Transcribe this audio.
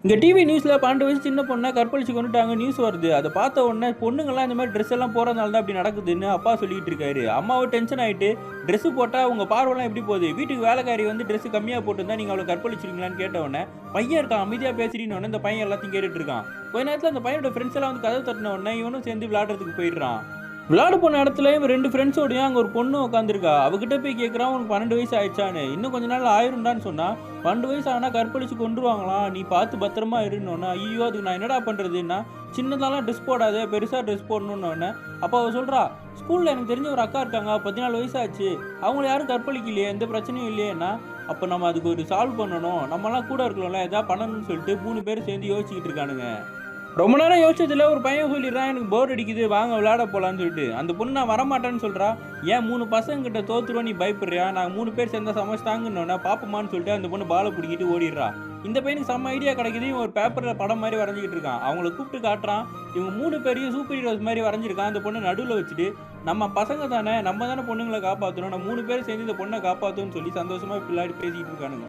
இங்க டிவி நியூஸ்ல 12 வயசு சின்ன பொண்ண கற்பழிச்சு கொன்னுட்டாங்க நியூஸ் வருது. அத பார்த்த உடனே பொண்ணுங்கலாம் இந்த மாரி ட்ரெஸ் எல்லாம் போடுறதுனால தான் இப்படி நடக்குதுன்னு அப்பா சொல்லிட்டு இருக்காரு. அம்மாவும் டென்ஷன் ஆயிட்டு, ட்ரெஸ் போட்டா உங்க பார்வைலாம் எப்படி போகுது? வீட்டுக்கு வேலைக்காரி வந்து ட்ரெஸ் கம்மியா போட்டிருந்தா நீங்க அவள கற்பழிச்சிருவீங்களான்னு கேட்ட உடனே, பையன் இருக்கான் அமைதியா பேசுறீன்னு உடனே இந்த பையன் எல்லாத்தையும் கேட்டுட்டு இருக்கான். கொஞ்ச நேரத்துல அந்த பையனோட ஃப்ரெண்ட்ஸ் எல்லாம் வந்து கதவு தட்டின உடனே இவனும் சேர்ந்து விளையாடுறதுக்கு போயிடுறான். விளையாட போன இடத்துல இவன் 2 ஃப்ரெண்ட்ஸோடயும் அங்க ஒரு பொண்ணு உட்காந்துருக்கா. அவகிட்ட போய் கேட்குறான், "உனக்கு 12 வயசு ஆயிடுச்சான்னு?" "இன்னும் கொஞ்ச நாள்ல ஆயிரும்டான்னு" சொன்னா. "12 வயசு ஆனா கற்பழிச்சு கொன்றுவாங்களாம். நீ பார்த்து பத்திரமா இருன்னோன்னே." "ஐயோ! அதுக்கு நான் என்னடா பண்றதுன்னா?" "சின்னதாலாம் ட்ரெஸ் போடாத, பெருசா ட்ரெஸ் போடணுன்னோன்னே." அப்ப அவ சொல்றா, "ஸ்கூல்ல எனக்கு தெரிஞ்ச ஒரு அக்கா இருக்காங்க. 14 வயசு ஆச்சு. அவங்கள யாரும் கற்பழிக்கலையே, எந்த பிரச்சனையும் இல்லையேன்னா." "அப்ப நம்ம அதுக்கு ஒரு சால்வ் பண்ணணும். நம்மலாம் கூட இருக்கணும்ல, எதா பண்ணணும்னு" சொல்லிட்டு 3 பேரும் சேர்ந்து யோசிச்சுக்கிட்டு இருக்கானுங்க. ரொம்ப நேரம் யோசிச்சதுல ஒரு பையன் சொல்லிடுறான், "எனக்கு போர் அடிக்குது, வாங்க விளையாட போலான்னு" சொல்லிட்டு. அந்த பொண்ணு நான் வரமாட்டேன்னு சொல்றா. "ஏன் 3 பசங்க கிட்ட தோத்துருவோம் நீ பயப்படுறியா? நாங்க 3 பேர் சேர்ந்தா சமைச்சிட்டாங்கன்னோனே பாப்போமான்னு" சொல்லிட்டு அந்த பொண்ணு பால புடிங்கிட்டு ஓடிடுறா. இந்த பையனுக்கு செம்ம ஐடியா கிடைக்குது. இவன் ஒரு பேப்பர்ல படம் மாரி வரைஞ்சுக்கிட்டு இருக்கான். அவங்கள கூப்பிட்டு காட்டுறான். இவங்க 3 பேரையும் சூப்பர் ஹீரோஸ் மாரி வரைஞ்சிருக்கான். அந்த பொண்ண நடுவுல வச்சுட்டு, "நம்ம பசங்க தானே, நம்ம தானே பொண்ணுங்கள காப்பாத்தணும். நம்ம 3 பேரும் சேர்ந்து இந்த பொண்ண காப்பாத்துவோம்னு" சொல்லி சந்தோஷமா பின்னாடி பேசிட்டு இருக்கானுங்க.